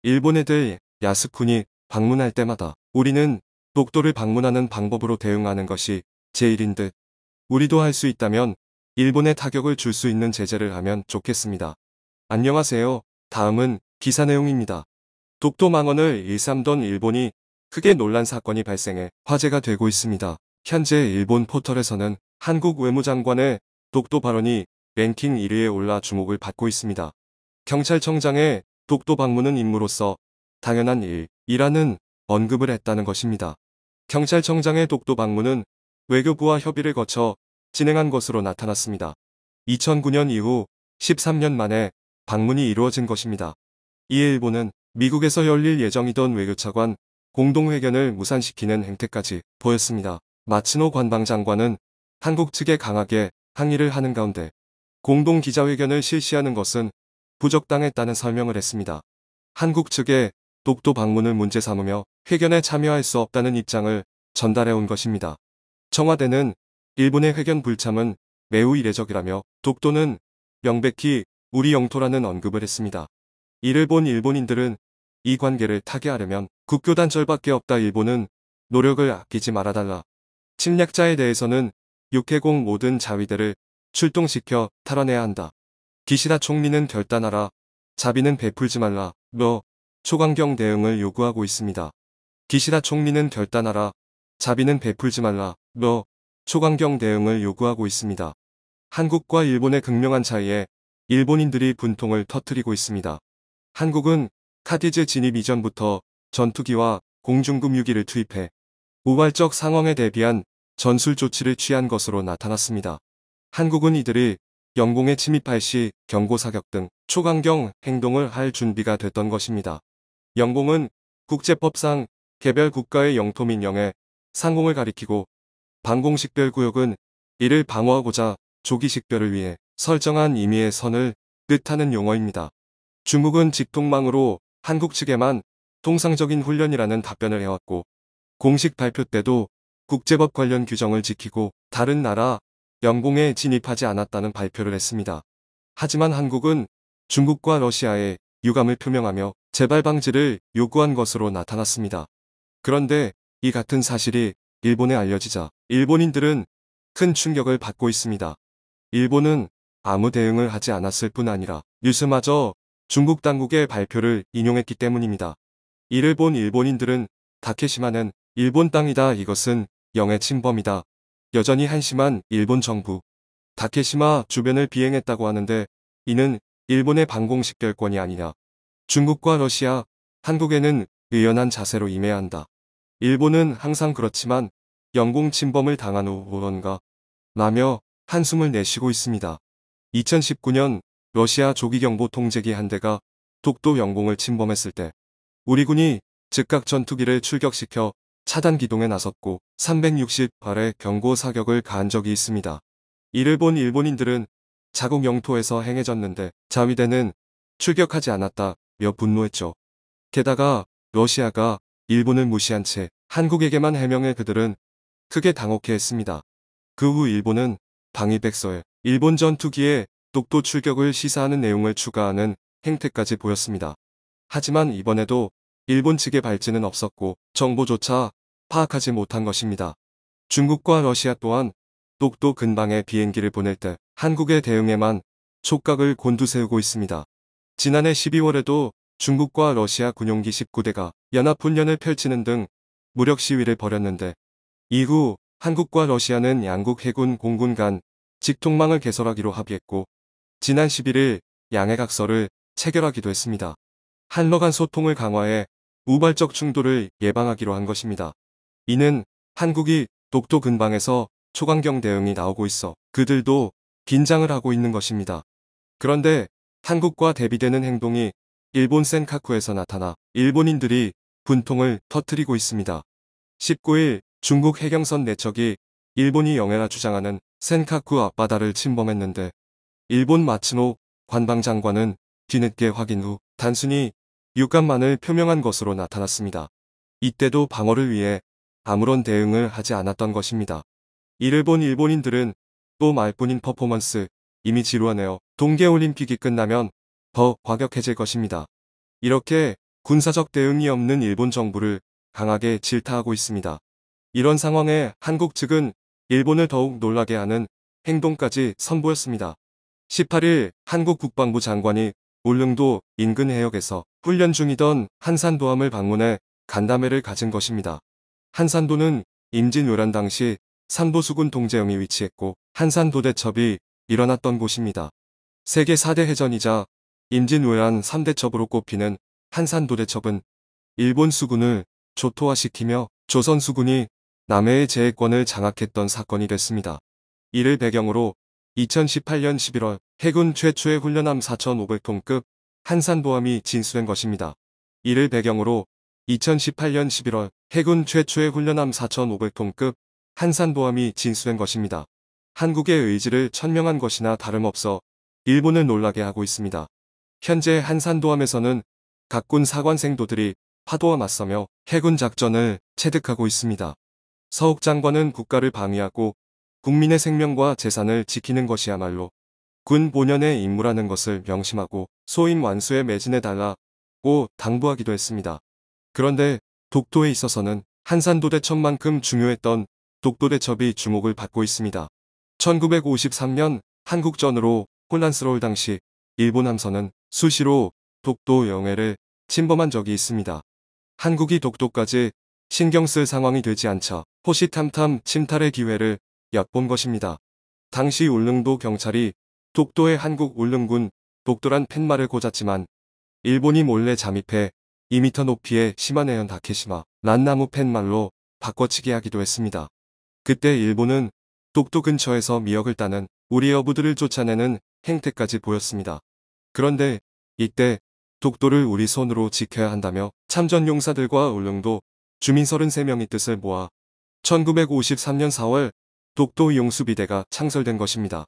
일본 애들 야스쿠니 방문할 때마다 우리는 독도를 방문하는 방법으로 대응하는 것이 제일인 듯. 우리도 할 수 있다면 일본에 타격을 줄 수 있는 제재를 하면 좋겠습니다. 안녕하세요. 다음은 기사 내용입니다. 독도 망언을 일삼던 일본이 크게 논란 사건이 발생해 화제가 되고 있습니다. 현재 일본 포털에서는 한국 외무장관의 독도 발언이 랭킹 1위에 올라 주목을 받고 있습니다. 경찰청장의 독도 방문은 임무로서 당연한 일이라는 언급을 했다는 것입니다. 경찰청장의 독도 방문은 외교부와 협의를 거쳐 진행한 것으로 나타났습니다. 2009년 이후 13년 만에 방문이 이루어진 것입니다. 이에 일본은 미국에서 열릴 예정이던 외교차관 공동회견을 무산시키는 행태까지 보였습니다. 마츠노 관방장관은 한국 측에 강하게 항의를 하는 가운데 공동기자회견을 실시하는 것은 부적당했다는 설명을 했습니다. 한국 측에 독도 방문을 문제 삼으며 회견에 참여할 수 없다는 입장을 전달해 온 것입니다. 청와대는 일본의 회견 불참은 매우 이례적이라며 독도는 명백히 우리 영토라는 언급을 했습니다. 이를 본 일본인들은 이 관계를 타개하려면 국교 단절밖에 없다. 일본은 노력을 아끼지 말아달라. 침략자에 대해서는 육해공 모든 자위대를 출동시켜 탈환해야 한다. 기시다 총리는 결단하라. 자비는 베풀지 말라. 며 초강경 대응을 요구하고 있습니다. 기시다 총리는 결단하라. 자비는 베풀지 말라. 며 초강경 대응을 요구하고 있습니다. 한국과 일본의 극명한 차이에 일본인들이 분통을 터뜨리고 있습니다. 한국은 카디즈 진입 이전부터 전투기와 공중급유기를 투입해 우발적 상황에 대비한 전술 조치를 취한 것으로 나타났습니다. 한국은 이들이 영공에 침입할 시 경고사격 등 초강경 행동을 할 준비가 됐던 것입니다. 영공은 국제법상 개별 국가의 영토 및 영해, 상공을 가리키고 방공식별구역은 이를 방어하고자 조기식별을 위해 설정한 임의의 선을 뜻하는 용어입니다. 중국은 직통망으로 한국 측에만 통상적인 훈련이라는 답변을 해왔고 공식 발표 때도 국제법 관련 규정을 지키고 다른 나라 영공에 진입하지 않았다는 발표를 했습니다. 하지만 한국은 중국과 러시아에 유감을 표명하며 재발 방지를 요구한 것으로 나타났습니다. 그런데 이 같은 사실이 일본에 알려지자 일본인들은 큰 충격을 받고 있습니다. 일본은 아무 대응을 하지 않았을 뿐 아니라 뉴스마저 중국 당국의 발표를 인용했기 때문입니다. 이를 본 일본인들은 다케시마는 일본 땅이다. 이것은 영해 침범이다. 여전히 한심한 일본 정부. 다케시마 주변을 비행했다고 하는데 이는 일본의 방공식별권이 아니냐. 중국과 러시아, 한국에는 의연한 자세로 임해야 한다. 일본은 항상 그렇지만 영공 침범을 당한 후 그런가 라며 한숨을 내쉬고 있습니다. 2019년 러시아 조기경보 통제기 한 대가 독도 영공을 침범했을 때 우리 군이 즉각 전투기를 출격시켜 차단 기동에 나섰고 360발의 경고 사격을 가한 적이 있습니다. 이를 본 일본인들은 자국 영토에서 행해졌는데 자위대는 출격하지 않았다며 분노했죠. 게다가 러시아가 일본을 무시한 채 한국에게만 해명해 그들은 크게 당혹해했습니다. 그 후 일본은 방위백서에 일본 전투기의 독도 출격을 시사하는 내용을 추가하는 행태까지 보였습니다. 하지만 이번에도 일본 측의 발진은 없었고 정보조차 파악하지 못한 것입니다. 중국과 러시아 또한 독도 근방에 비행기를 보낼 때 한국의 대응에만 촉각을 곤두세우고 있습니다. 지난해 12월에도 중국과 러시아 군용기 19대가 연합훈련을 펼치는 등 무력 시위를 벌였는데 이후 한국과 러시아는 양국 해군 공군 간 직통망을 개설하기로 합의했고 지난 11일 양해각서를 체결하기도 했습니다. 한러 간 소통을 강화해 우발적 충돌을 예방하기로 한 것입니다. 이는 한국이 독도 근방에서 초강경 대응이 나오고 있어 그들도 긴장을 하고 있는 것입니다. 그런데 한국과 대비되는 행동이 일본 센카쿠에서 나타나 일본인들이 분통을 터뜨리고 있습니다. 19일 중국 해경선 4척이 일본이 영해라 주장하는 센카쿠 앞바다를 침범했는데 일본 마츠노 관방장관은 뒤늦게 확인 후 단순히 유감만을 표명한 것으로 나타났습니다. 이때도 방어를 위해 아무런 대응을 하지 않았던 것입니다. 이를 본 일본인들은 또 말뿐인 퍼포먼스, 이미 지루하네요. 동계올림픽이 끝나면 더 과격해질 것입니다. 이렇게 군사적 대응이 없는 일본 정부를 강하게 질타하고 있습니다. 이런 상황에 한국 측은 일본을 더욱 놀라게 하는 행동까지 선보였습니다. 18일 한국 국방부 장관이 울릉도 인근 해역에서 훈련 중이던 한산도함을 방문해 간담회를 가진 것입니다. 한산도는 임진왜란 당시 삼도수군 통제영이 위치했고 한산도대첩이 일어났던 곳입니다. 세계 4대 해전이자 임진왜란 3대첩으로 꼽히는 한산도대첩은 일본 수군을 초토화시키며 조선 수군이 남해의 제해권을 장악했던 사건이 됐습니다. 이를 배경으로 2018년 11월 해군 최초의 훈련함 4,500톤급 한산도함이 진수된 것입니다. 이를 배경으로 2018년 11월 해군 최초의 훈련함 4,500톤급 한산도함이 진수된 것입니다. 한국의 의지를 천명한 것이나 다름없어 일본을 놀라게 하고 있습니다. 현재 한산도함에서는 각군 사관생도들이 파도와 맞서며 해군 작전을 체득하고 있습니다. 서욱 장관은 국가를 방위하고 국민의 생명과 재산을 지키는 것이야말로 군 본연의 임무라는 것을 명심하고 소임 완수에 매진해달라고 당부하기도 했습니다. 그런데 독도에 있어서는 한산도대첩만큼 중요했던 독도대첩이 주목을 받고 있습니다. 1953년 한국전으로 혼란스러울 당시 일본 함선은 수시로 독도 영해를 침범한 적이 있습니다. 한국이 독도까지 신경 쓸 상황이 되지 않자 호시탐탐 침탈의 기회를 엿본 것입니다. 당시 울릉도 경찰이 독도에 한국 울릉군 독도란 팻말을 꽂았지만 일본이 몰래 잠입해 2m 높이의 시마네현 다케시마 란나무 팻말로 바꿔치기 하기도 했습니다. 그때 일본은 독도 근처에서 미역을 따는 우리 어부들을 쫓아내는 행태까지 보였습니다. 그런데 이때 독도를 우리 손으로 지켜야 한다며 참전용사들과 울릉도 주민 33명이 뜻을 모아 1953년 4월 독도 용수비대가 창설된 것입니다.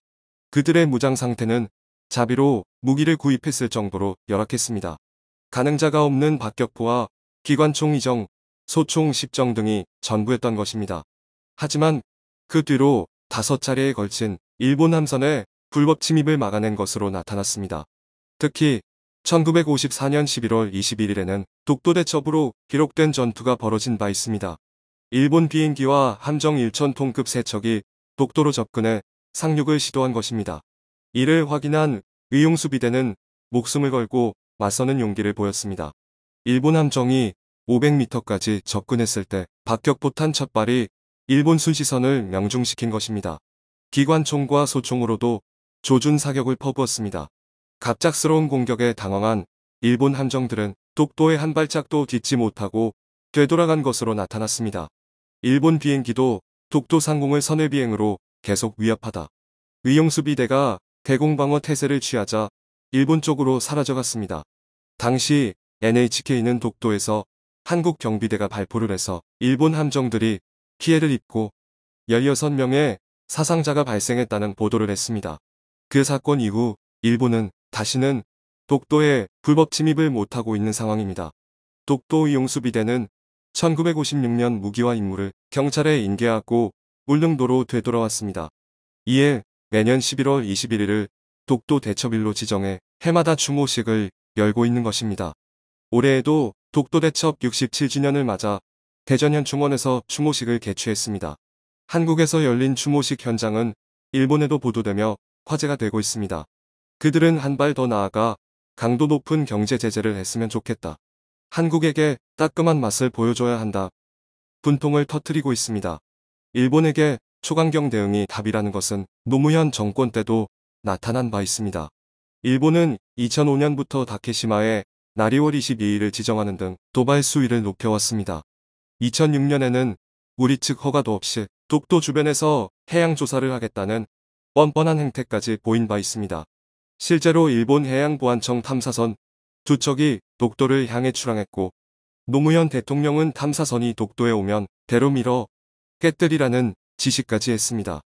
그들의 무장 상태는 자비로 무기를 구입했을 정도로 열악했습니다. 가능자가 없는 박격포와 기관총 2정, 소총 10정 등이 전부였던 것입니다. 하지만 그 뒤로 5차례에 걸친 일본 함선의 불법 침입을 막아낸 것으로 나타났습니다. 특히 1954년 11월 21일에는 독도대첩으로 기록된 전투가 벌어진 바 있습니다. 일본 비행기와 함정 1,000톤급 세척이 독도로 접근해 상륙을 시도한 것입니다. 이를 확인한 의용수비대는 목숨을 걸고 맞서는 용기를 보였습니다. 일본 함정이 500m까지 접근했을 때 박격포탄 첫 발이 일본 순시선을 명중시킨 것입니다. 기관총과 소총으로도 조준 사격을 퍼부었습니다. 갑작스러운 공격에 당황한 일본 함정들은 독도에 한 발짝도 딛지 못하고 되돌아간 것으로 나타났습니다. 일본 비행기도 독도 상공을 선회비행으로 계속 위협하다 의용수비대가 대공방어 태세를 취하자 일본 쪽으로 사라져갔습니다. 당시 NHK는 독도에서 한국 경비대가 발포를 해서 일본 함정들이 피해를 입고 16명의 사상자가 발생했다는 보도를 했습니다. 그 사건 이후 일본은 다시는 독도에 불법 침입을 못하고 있는 상황입니다. 독도 의용수비대는 1956년 무기와 임무를 경찰에 인계하고 울릉도로 되돌아왔습니다. 이에 매년 11월 21일을 독도 대첩일로 지정해 해마다 추모식을 열고 있는 것입니다. 올해에도 독도 대첩 67주년을 맞아 대전현충원에서 추모식을 개최했습니다. 한국에서 열린 추모식 현장은 일본에도 보도되며 화제가 되고 있습니다. 그들은 한 발 더 나아가 강도 높은 경제 제재를 했으면 좋겠다. 한국에게 따끔한 맛을 보여줘야 한다. 분통을 터뜨리고 있습니다. 일본에게 초강경 대응이 답이라는 것은 노무현 정권 때도 나타난 바 있습니다. 일본은 2005년부터 다케시마에 나리월 22일을 지정하는 등 도발 수위를 높여왔습니다. 2006년에는 우리 측 허가도 없이 독도 주변에서 해양 조사를 하겠다는 뻔뻔한 행태까지 보인 바 있습니다. 실제로 일본 해양보안청 탐사선 2척이 독도를 향해 출항했고 노무현 대통령은 탐사선이 독도에 오면 대로 밀어 깨뜨리라는 지시까지 했습니다.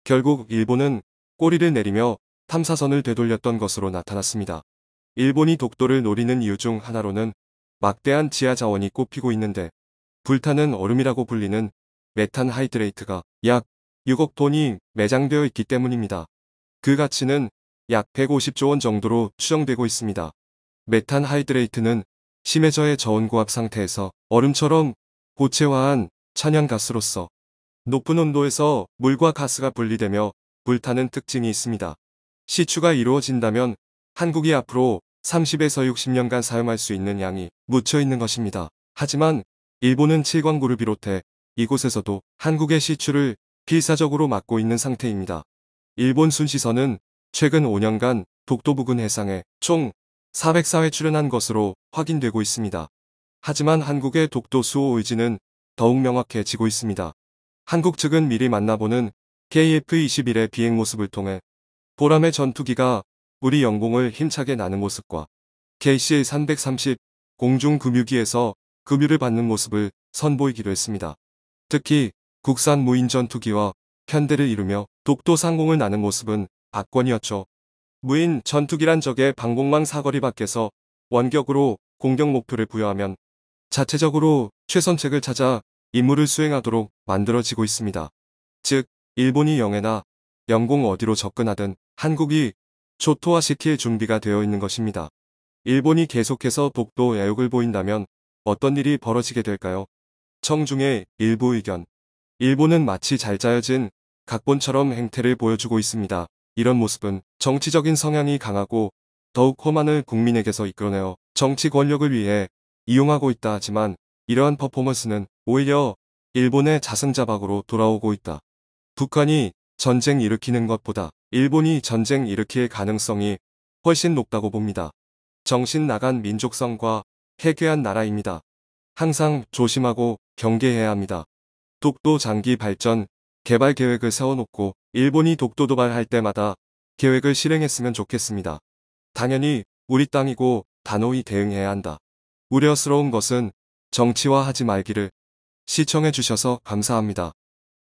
결국 일본은 꼬리를 내리며 탐사선을 되돌렸던 것으로 나타났습니다. 일본이 독도를 노리는 이유 중 하나로는 막대한 지하 자원이 꼽히고 있는데 불타는 얼음이라고 불리는 메탄 하이드레이트가 약 6억 톤이 매장되어 있기 때문입니다. 그 가치는 약 150조 원 정도로 추정되고 있습니다. 메탄 하이드레이트는 심해저의 저온고압 상태에서 얼음처럼 고체화한 천연가스로서 높은 온도에서 물과 가스가 분리되며 불타는 특징이 있습니다. 시추가 이루어진다면 한국이 앞으로 30에서 60년간 사용할 수 있는 양이 묻혀 있는 것입니다. 하지만 일본은 칠광구를 비롯해 이곳에서도 한국의 시추를 필사적으로 막고 있는 상태입니다. 일본 순시선은 최근 5년간 독도 부근 해상에 총 404회 출현한 것으로 확인되고 있습니다. 하지만 한국의 독도 수호 의지는 더욱 명확해지고 있습니다. 한국 측은 미리 만나보는 KF-21의 비행 모습을 통해 보람의 전투기가 우리 영공을 힘차게 나는 모습과 KC-330 공중급유기에서 급유를 받는 모습을 선보이기로 했습니다. 특히 국산 무인 전투기와 편대를 이루며 독도 상공을 나는 모습은 압권이었죠. 무인 전투기란 적의 방공망 사거리 밖에서 원격으로 공격 목표를 부여하면 자체적으로 최선책을 찾아 임무를 수행하도록 만들어지고 있습니다. 즉, 일본이 영해나 영공 어디로 접근하든 한국이 초토화시킬 준비가 되어 있는 것입니다. 일본이 계속해서 독도 애욕을 보인다면 어떤 일이 벌어지게 될까요? 청중의 일부 의견. 일본은 마치 잘 짜여진 각본처럼 행태를 보여주고 있습니다. 이런 모습은 정치적인 성향이 강하고 더욱 험한을 국민에게서 이끌어내어 정치 권력을 위해 이용하고 있다 하지만 이러한 퍼포먼스는 오히려 일본의 자승자박으로 돌아오고 있다. 북한이 전쟁 일으키는 것보다 일본이 전쟁 일으킬 가능성이 훨씬 높다고 봅니다. 정신 나간 민족성과 해괴한 나라입니다. 항상 조심하고 경계해야 합니다. 독도 장기 발전, 개발 계획을 세워놓고 일본이 독도 도발할 때마다 계획을 실행했으면 좋겠습니다. 당연히 우리 땅이고 단호히 대응해야 한다. 우려스러운 것은 정치화하지 말기를. 시청해주셔서 감사합니다.